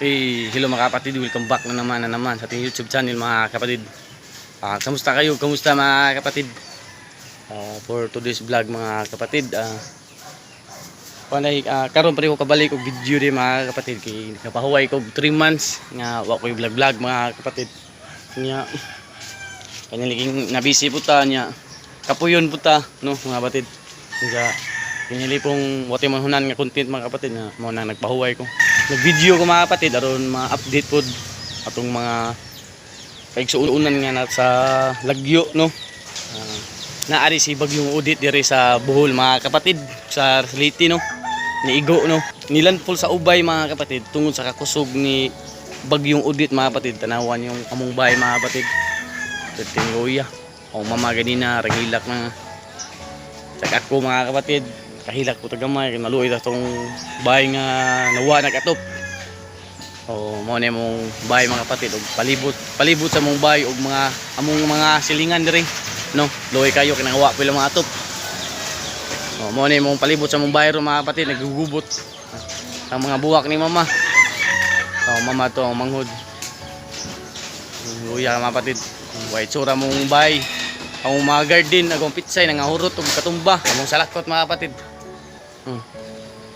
Hello mga kapatid, welcome back na naman sa ating YouTube channel mga kapatid. Kamusta kayo? Kamusta mga kapatid? For today's vlog mga kapatid, karon pa rin ko kabalik og video din mga kapatid kay napahuway ko 3 months nga wa ko vlog mga kapatid. Nya kaniliging nabisi puta nya. Kapuyon puta no mga kapatid. Nga kinili pong wati man hunan nga content mga kapatid na mo nang nagpahuway ko. Nag-video ko mga kapatid aron ma-update pod atong mga kaigsuunan nga na sa Lagyo no. Naari si Bagyong Udit diri sa Bohol mga kapatid sa Liti no. Niigo no. Nilandfall sa ubay mga kapatid tungod sa kakusog ni Bagyong Udit mga kapatid. Tanawan yung among bahay mga kapatid. Tingoya. O mama ganina ragilak na. Sa ako mga kapatid kahilak po tagamay kay maluoy ta tong bahay nga nawa nagatop. Mao na mong bahay mga kapatid og palibot sa mong bahay og among mga silingan diri no. Luoy kayo kay nawa pila mga atop. Mao na mong palibot sa mong bahay ro mga kapatid nagugubot ang mga buwak ni mama. Mama to ang manghod. Luya mga kapatid. Way tsura mong bahay. Ang mga garden agong pitsay nangahurot og katumba among salakot mga kapatid.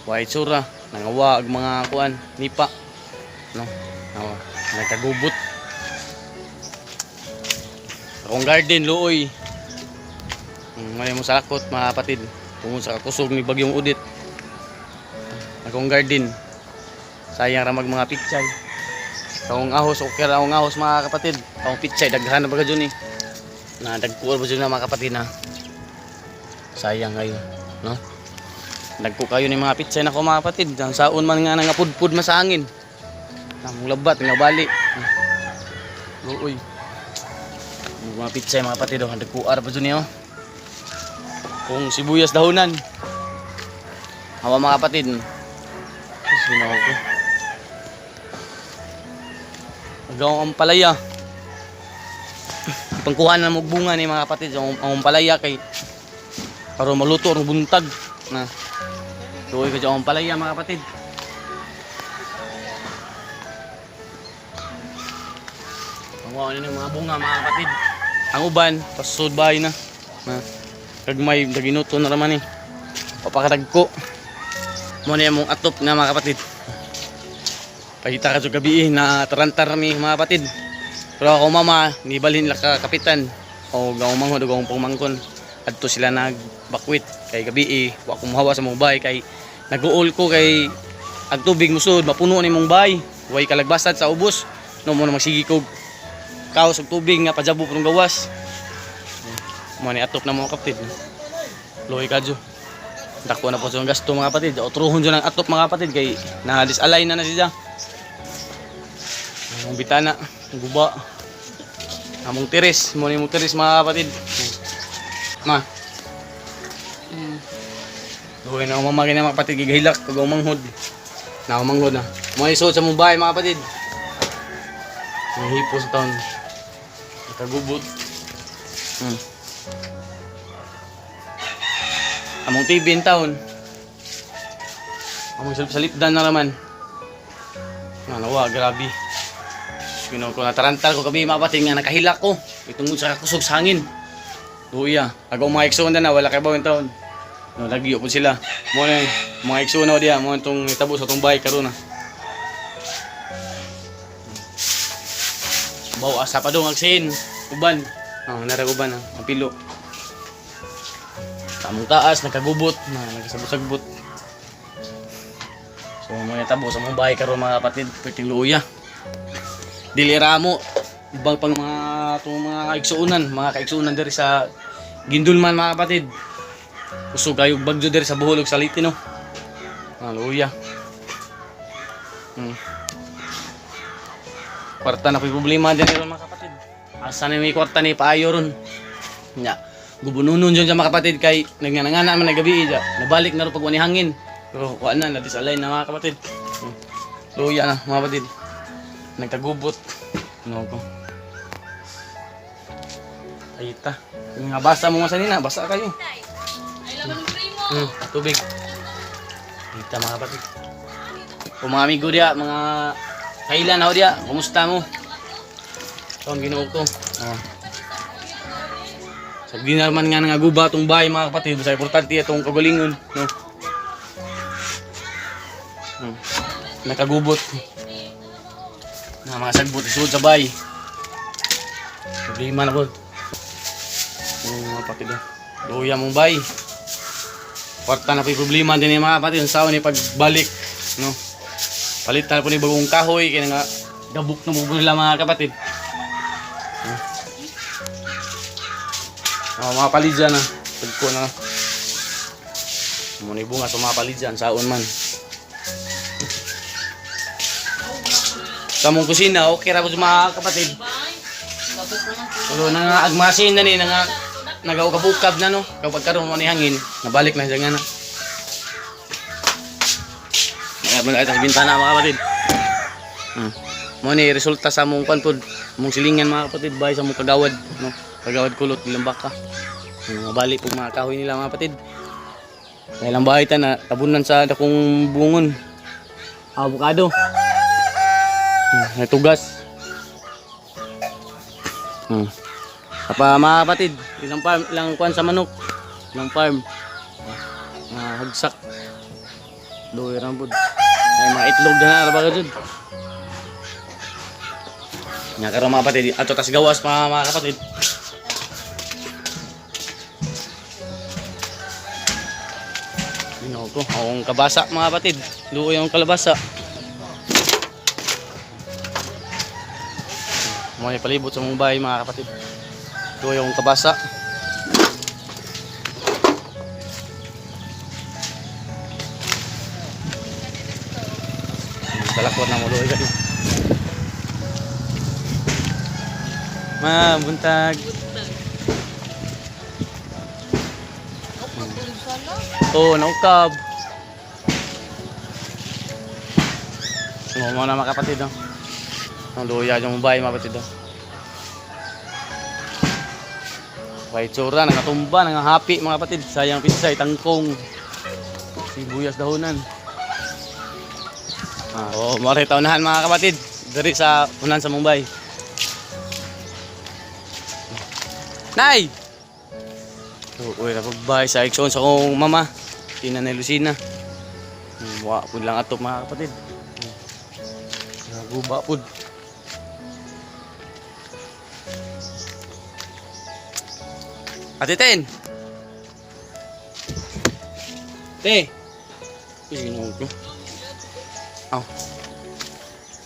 Way tsura nangawa og mga kuan nipa no. Nagkagubot. Akong garden luoy. May mo salakot mga kapatid tungod sa kusog ni Bagyong Udit. Akong garden sayang ra mga pitsay. Akong ahos okay ra akong ahos mga kapatid. Akong pitsay daghan na baga jud ni. Na dagkuan ba na mga kapatid na sayang kayo no. Dagko kayo ni mga pitsay nako mga kapatid ang saon man nga nangapudpud masangin namong labat nga bali luoy mga pitsay mga kapatid dagkuar ba niyo kung sibuyas dahonan hawa mga kapatid sinaw ko agaw ang palaya pangkuhan na magbunga ni mga kapatid ang palaya kay para maluto ang buntag na tuloy ka dyan ang palaya mga kapatid. Pangkuhan na yung mga bunga mga kapatid. Ang uban pasud bahay na kagmay daginuto na naman papakadagko mo na yung atop na mga kapatid. Pagkita ka sa gabi na tarantar mi mga kapatid. Pero ako mama, nibalhin lang ka kapitan o gawang manghod o gawang pangmangkon adto sila nagbakwit kay gabi wa ko mahawa sa mong bahay kay nag-uol ko kay ang tubig musud mapuno ni mong bahay way kalagbasad sa ubos no mo na magsigi kog kaos og tubig nga pajabo pung gawas mo ni atop na mga kapatid loy kadyo dako na po sa gasto mga kapatid otruhon jud ang atop mga kapatid kay na-disalign na siya ang bitana guba among tiris mo ni mong tiris mga kapatid ma duhay na ang mamagin na mga kapatid gigahilak pag umanghod na umanghod na mga isod sa mong bahay mga kapatid ang hipo sa taon nakagubot among TV in taon among salipdan na naman nawa grabe kino ko natarantal ko kabi mga kapatid nga nakahilak ko itungod sa kusog sa hangin luya agaw mga iksuon na wala kay bawin taon no lagyo po sila mo na mga iksuon na diya mo itong itabo sa itong bahay karon na bawa asa pa dong agsin uban narag uban ang pilo tamong taas nagkagubot nagsagbot so mga itabo sa mong bahay karon mga kapatid perting luya dilira mo ibang pang mga kaigsuunan diri sa Gindulman mga kapatid kusog kayo bagyo diri sa Bohol ug sa Liti no. Haleluya. Kwarta na ko'y problema din ron mga kapatid. Asa na may kwarta ni paayo ron. Nya gubununon dyan mga kapatid kay nagnganangana man nagabi dyan. Nabalik na ro pag wani hangin. Pero kuan na disalay na mga kapatid. Luya na mga kapatid. Nagkagubot. Ano ko? Ayita. Nga basa mo masanina, basa kayo. Tubig. Ayita mga kapatid. Kung mga amigo diya, mga Kailan ako diya? Kumusta mo? Ito ang ginoo ko. Oh. Sa di naman nga nangaguba itong bahay mga kapatid. Sa importante itong kagalingon. No? Nakagubot. Na mga sagbot isuod sa bahay. Problema na po. Mga kapatid. Luya mong bahay. Kwarta na po yung problema din yung mga kapatid. Ang sawa ni pagbalik. No? Palitan po ni bagong kahoy. Kaya nga gabok na po nila mga kapatid. Mga palidyan na. Pagko na. Muna bunga sa mga palidyan. Saon man. Sa mong kusina, okay ra po sa mga kapatid. Pero nangagmasin na ni. Nagaukabukab na no. Kapag karoon mo ni hangin. Nabalik na siya nga na. Magkait sa bintana mga kapatid. Mo ni resulta sa mong panpod. Mong silingan mga kapatid. Bahay sa mong kagawad. No? Kagawad kulot nilang baka. Mabalik po mga kahoy nila mga kapatid. Dahil ang bahay na tabunan sa dakong bungon. Avocado. Natugas. Apa mga kapatid. Ilang kuwan sa manok. Ilang farm. Hagsak. Doy rambod. Ay mga itlog na narabaga dyan. Karon mga kapatid. Ato tas gawas mga kapatid. Ko, akong kabasa mga kapatid. Luoy ang kalabasa. May palibot sa mong bahay mga kapatid. Luoy ang kabasa. Talakot na mo luoy ka. Buntag. Oh, naukab. Mga na mga kapatid. Ang luya yung bahay mga kapatid. May tsura, nangatumba, nangahapi mga kapatid. Sayang pisay, tangkong, sibuyas dahonan. Maray taunahan mga kapatid. Dari sa unan sa Mumbai. Nay! Uy, napagbahay sa Exxon sa kong mama. Tina na Lucina. Wapod lang atop mga kapatid. Guba pod. Ate Ten. Te. Pinunog ko. Aw.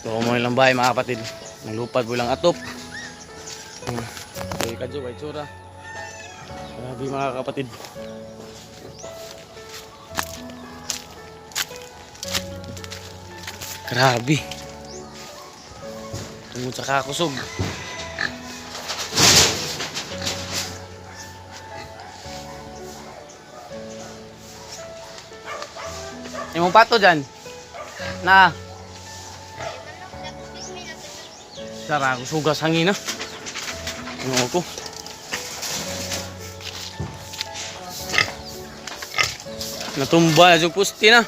Ito mo nilang bahay mga kapatid. Nalupad po lang atop. Okay, kadyo, may tsura. Grabe mga kapatid. Grabe. Tungod sa kakusog. Yung pato dyan. Na. Sara, sugas hangin na. Ano ako? Natumba na yung pusti na.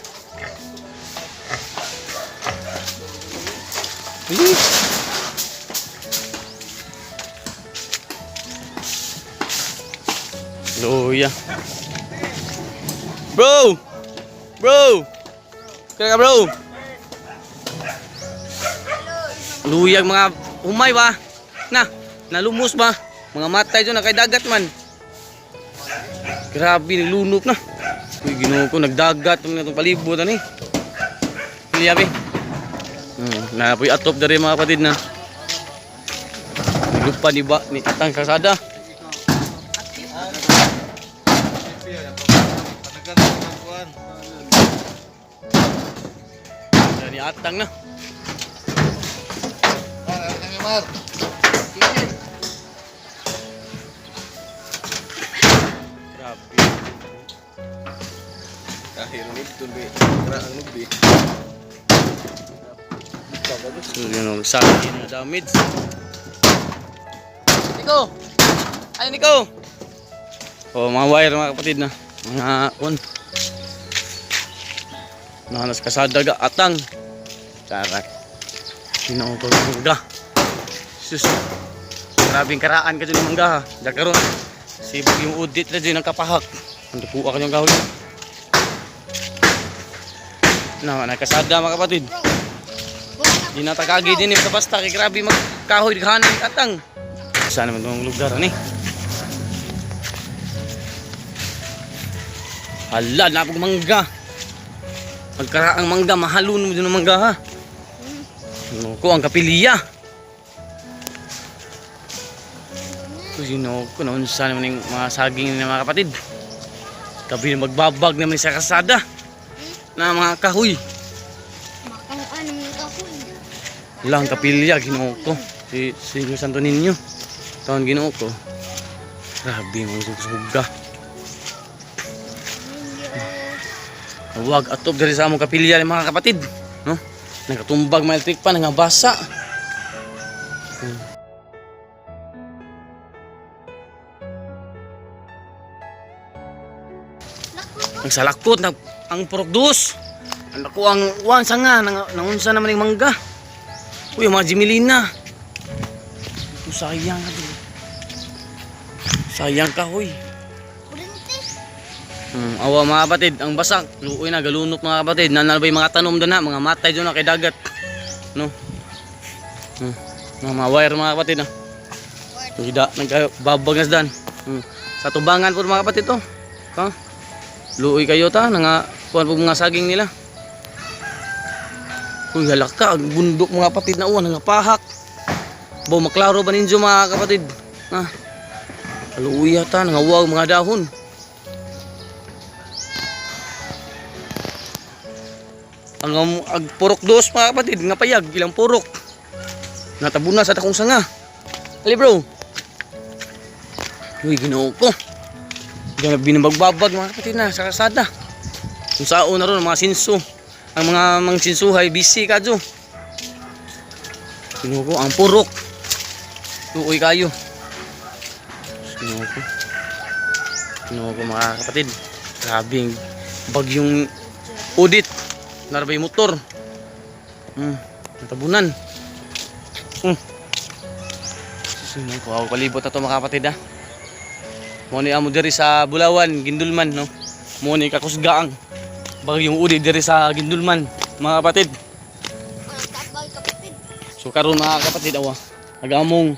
Luya. Bro! Bro! Kaya ka bro? Luyag mga umay ba? Na, nalumos ba? Mga matay dyan na kay dagat man. Grabe, nilunok na. Uy, ginoo ko, nagdagat itong palibutan eh. Liyabi. Napoy atop dari mga kapatid na. Lupa ni ba ni atang kasada. Dari atang na. Grabe. Kahit nito be, ang nubi. So yun ang sakit na damage. Nico! Ay Nico! Oh, mga wire mga kapatid na. Mga on. Nahanas kasada ga atang. Sarat. Ginoo ko mangga. Sus. Grabing karaan ka dyan mangga ha. Dakaron. Sibog yung udit na dyan ang kapahak. Ang dukuha ka yung kahoy. Nakasada mga kapatid. Di natakagi din yung basta kay grabe magkahoy kahanan katang. Saan naman itong lugar ni? Hala, napag mangga. Magkaraang mangga, mahalon mo dyan ang mangga ha. Ano ko, ang kapilya. Sino ko, naunsa naman yung mga saging ng mga kapatid. Gabi na magbabag naman sa kasada. Na mga kahoy. Makaan ng kahoy. Lang kapilya, ginoo ko. Si Santo Niño. Taon ginoo ko. Grabe mga suga. Huwag atop dari sa among kapilya mga kapatid. No? Nagkatumbag mga electric pa, nangabasa. Nagsalakot na ang purokdos. Ang ako ang wansa nga nangunsa naman yung mangga. Uy, mga Jimilina. Sayang ka din. Sayang ka, huy. Awa mga kapatid, ang basak. Luoy na, galunok mga kapatid. Nanalabay mga tanom doon na, mga matay doon na kay dagat. No? Mga wire mga kapatid na. Nagbabagas dan. Sa tubangan po mga kapatid to. Ha? Luoy kayo ta, kuhan po mga saging nila. Uy, halak ka, ang bundok mga kapatid na uwan, nangapahak. Baw maklaro ba ninyo mga kapatid? Ha? Luoy yata, nangawag mga dahon. Ang purok dos mga kapatid, nga payag, ilang purok. Natabuna sa takong sanga. Ali bro. Uy, ginoo ko. Binabagbabag mga kapatid na sa kasada. Kung saan na ron, mga sinso. Ang mga sinsuhay, busy ka dyo. Ginoo ko, ang purok. Luoy kayo. Ginoo ko. Ginoo ko mga kapatid. Grabing bagyong udit. Narabay motor. Natabunan. Susunod ko ako palibot na ito mga kapatid ha. Muna amo diri sa Bulawan, Gindulman no. Muna kakusgaang. Bagyong udit diri sa Gindulman mga kapatid. So karon mga kapatid awa. Nagamong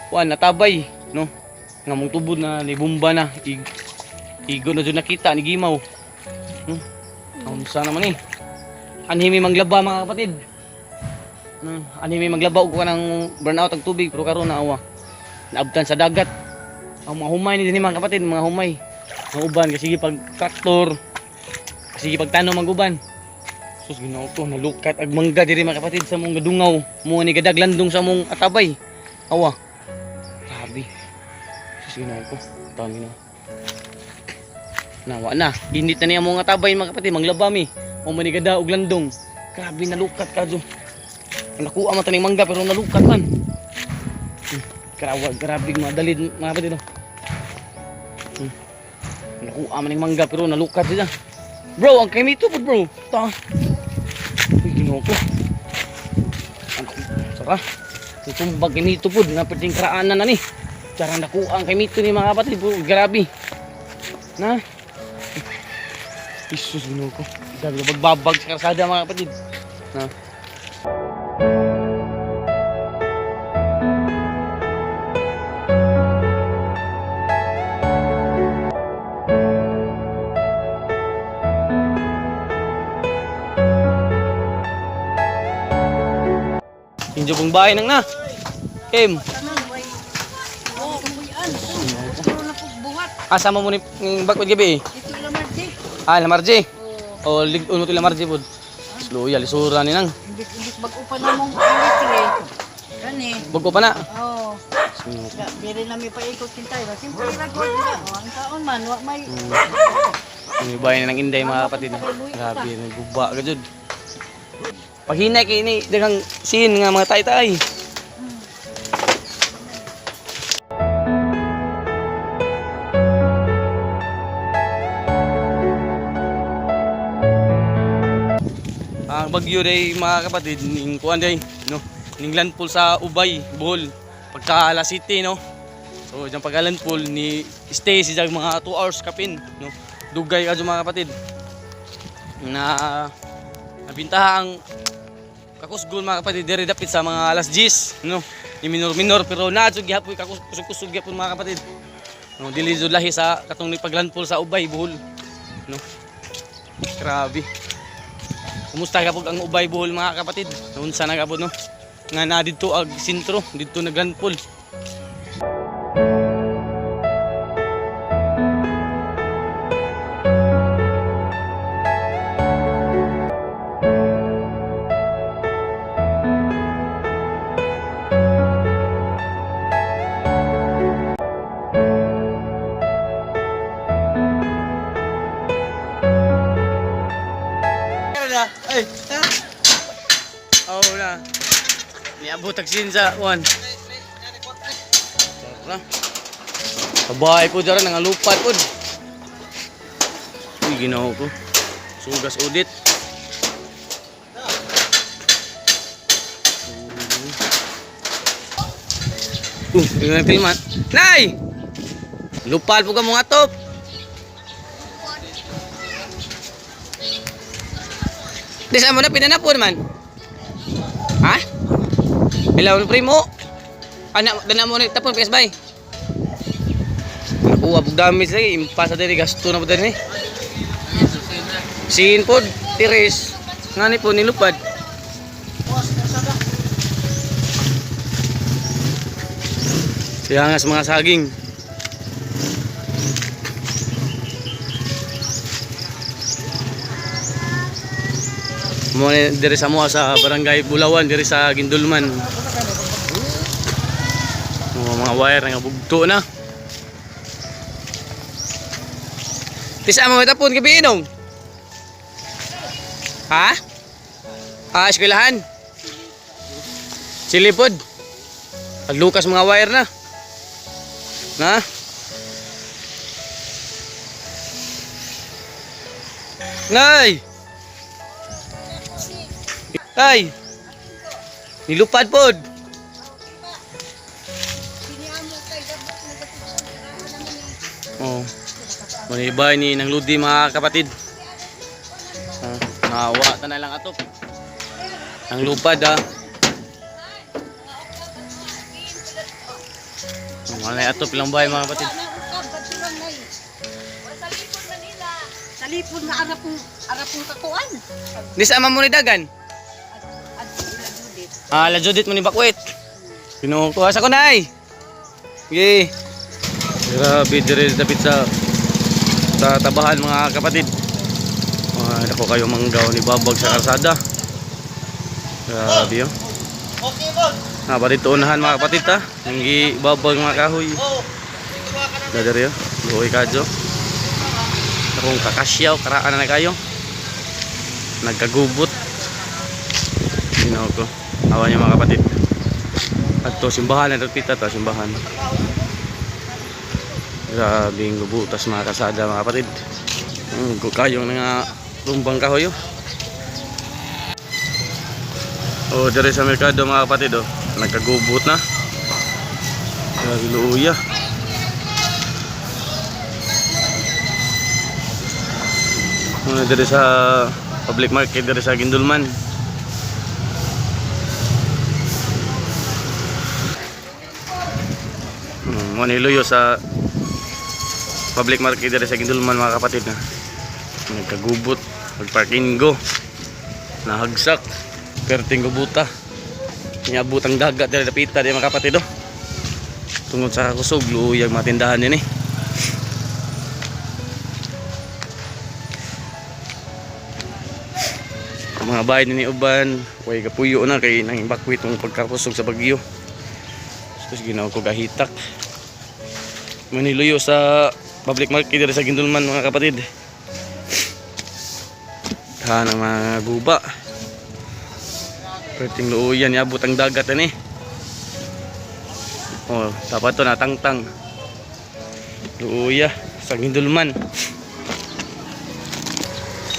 natabay no. Ngamong tubod na ni bomba na. Igo na dyan nakita ni Gimaw. Kaunsa naman anhimi manglaba mga kapatid. Anhimi maglaba og kanang burnout ang tubig pero karon na awa. Naabtan sa dagat. Ang mga humay ni mga kapatid, mga humay. Ang uban kasi pag traktor. Kasi pag tanom ang uban. Sus Ginoo ko, nalukat ag mangga diri mga kapatid sa mong gadungaw. Mo ni gadaglandong sa mong atabay. Awa. Grabe. Sus Ginoo ko, taon Ginoo. Nawa na, ginit na niya mga tabay mga kapatid, manglabami. O manigada og landong. Grabe nalukat ka dyan. Nakuha man taning mangga pero nalukat man. Grabe madalid mga kapatid. Nakuha man ning mangga pero nalukat dyan. Bro, ang kaimito po bro. Ta. Uy, Ginoo ko. Saka, itong bag kaimito po, napating karaanan na ni. Tsara nakuha ang kaimito ni mga kapatid bro. Grabe. Na. Isus Ginoo ko. Grabe magbabag sa karsada mga kapatid. Na. Injo pong bahay nang na. Kim. Asama mo ni bakod gabi eh. Lamarje. O ligon mo to Lamarje pod. Slow ya lisura ni nang. Imbis bag-o pa na mong electric. Kani. Bago pa na. Oo. Diri na mi paikot kintay. Simple ra gud na. Ang taon man wa may. May bahay na ng Inday mga kapatid. Grabe nagguba ka jud. Paghinay kay ini daghang sin nga mga tay-tay. bagyo day mga kapatid, ning kuan day, no. Ning landfall sa Ubay, Bohol, pagka alas City, no. So diyan pag landfall ni stay si mga 2 hours kapin, no. Dugay kadto mga kapatid. Na nabintaha ang kakusgol mga kapatid diri dapit sa mga alas 10, no. Ni minor pero naadto gihapoy kakusog gyapon mga kapatid. No, dili jud lahi sa katong paglandfall sa Ubay, Bohol, no. Grabe. Kumusta kapag ang Ubay, Bohol mga kapatid? Unsa na kapod, no? Nga na dito ag sentro, dito naglandfall. Ay, oh na. Niabot ang sinsa, Juan. Tara. Kabay po dyan, nangalupad po. Uy, ginawa ko. Sugas udit. Tingnan ang filman. Nay! Lupad po ka mga top. Di sa mo na pinanapon man. Ha? Ilaw ng primo. Anak, dana mo na tapon PS bay. Nakuha pag damage lagi. Impasa diri gasto na po diri ni. Sin pod, tiris. Ngani po nilupad. Siya nga sa mga saging. Mo diri sa mo sa barangay Bulawan diri sa Gindulman. Mga wire nga bugto na. Tisa mo tapon gabi inong. Ha? Eskwelahan. Silipod. Lukas mga wire na. Na? Nay! Ay! Nilupad pod. Oh. Manibay ni nang ludi mga kapatid. Nawa ta na lang atop. Ang lupad ha. Malay atop lang bay mga kapatid. Salipon nga arapong kakuan. Di sa mo ni dagan. La Judith mo ni Bakwit. Pinukuha sa kunay. Okay. Grabe dire dapit sa tabahan mga kapatid. Nako kayo manggaw ni babag sa kalsada. Grabe yo. Okay, boss. Bari tuunahan mga kapatid ha. Nanggi babag mga kahoy. Dadari yo. Luoy kadyo. Akong kakasyaw karaan na kayo. Nagkagubot. Sino ko. Awan niya mga kapatid. At to simbahan na pita to simbahan. Grabe ng gubutas mga kasada mga kapatid. Kayong nga rumbang kahoy. Oh, dari sa merkado mga kapatid oh. Nagkagubot na. Grabe luya. Dari sa public market dari sa Gindulman. Maniluyo sa public market dari sa Gindulman mga kapatid na nagkagubot magparking go nahagsak perting gubuta niabot ang dagat dari dapita di mga kapatid oh. Tungod sa kusog luyag matindahan din eh. Ang mga bahay ni uban way kapuyo na kay nang Bakwit ng pagkakusog sa bagyo. Tapos ginawa ko gahitak. Maniluyo sa public market dito sa Gindulman mga kapatid. Ng mga guba. Perting luuyan yabot ang dagat ani. Oh, dapat to natangtang. Luuya sa Gindulman.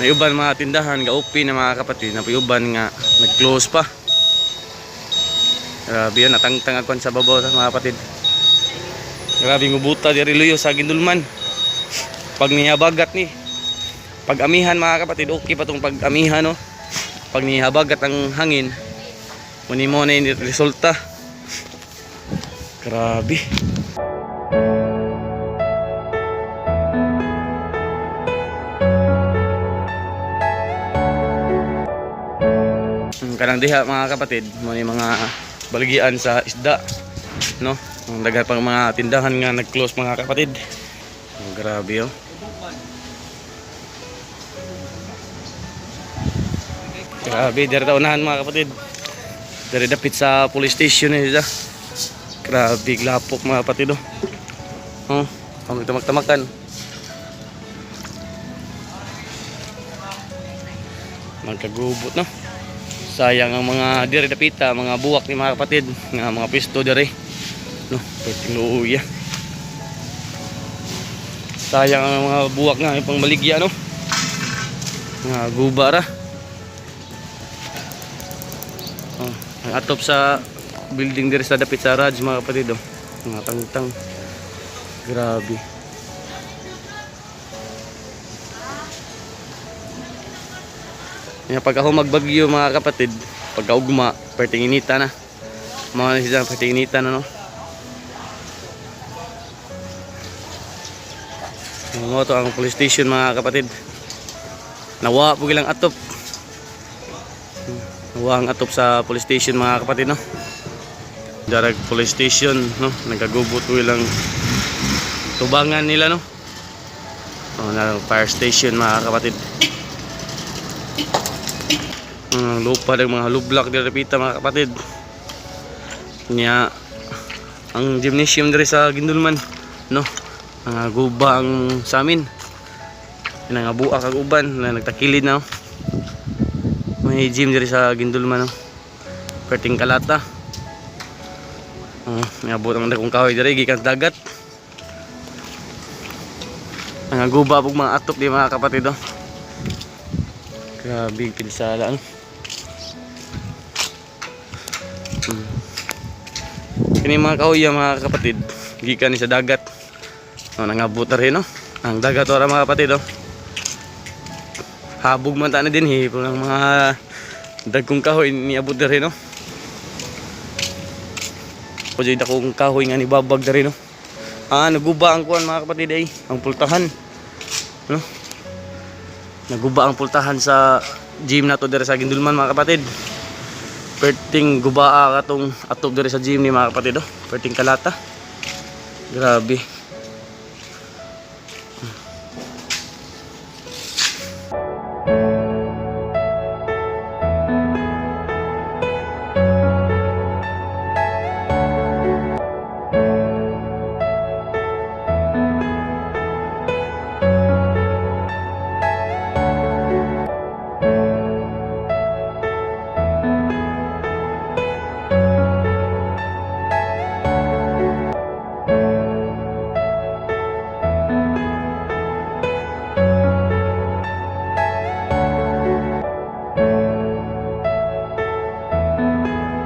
may uban mga tindahan ga-open na mga kapatid, na uban nga nag-close pa. Grabe yun, natangtang ako sa babaw mga kapatid. Grabe ngubuta diri luyo sa Gindulman. Pag nihabagat ni, pag amihan mga kapatid, okay pa tong pag amihan no. Pag nihabagat ang hangin, muni mo na yung resulta. Grabe. Kanang diha mga kapatid, may mga baligian sa isda, no? Ang dagat pang mga tindahan nga nag-close mga kapatid. Grabe oh. Grabe, dari taunahan mga kapatid. Dari dapit sa police station nila. Grabe, glapok mga kapatid oh. Oh, ang tamak-tamakan. Magkagubot no. Sayang ang mga diri dapita, mga buwak ni mga kapatid, nga mga pisto diri. No, perting luuya. Sayang ang mga buwak nga pang baligya no. Nga gubara. Oh, ang atop sa building diri sa dapit sa Raj mga kapatid oh. Mga tangtang. Grabe. Pag ako magbagyo mga kapatid, pagka ugma, perting inita na. Mga sila perting inita na no. Mo to ang police station mga kapatid. Nawa po gilang atop. Nawa ang atop sa police station mga kapatid no. Darag police station no, nagagubot po ilang tubangan nila no. Oh, na fire station mga kapatid. Lupa ng mga lublak diri pita mga kapatid. Nya ang gymnasium diri sa Gindulman no. Ang guba ang sa amin. Nga buak kag uban na nagtakilid na. No? May gym diri sa Gindulman no. Perting Kalata. Niabot ang dakong kahoy diri gikan sa dagat. Ang guba pug mga atop di mga kapatid no. Grabe pinsala no. Kini mga kahoy mga kapatid, gikan ni sa dagat. No, nangabot rin no. Ang dagat ora mga kapatid oh. Habog man ta na din hi, ng mga dagkong kahoy niabot rin no. Pwede akong kahoy nga ni babag rin no. Naguba ang kuan mga kapatid ay, ang pultahan. No? Naguba ang pultahan sa gym na to diri sa Gindulman mga kapatid. Perting gubaa katong atop diri sa gym ni mga kapatid oh. Perting Kalata. Grabe.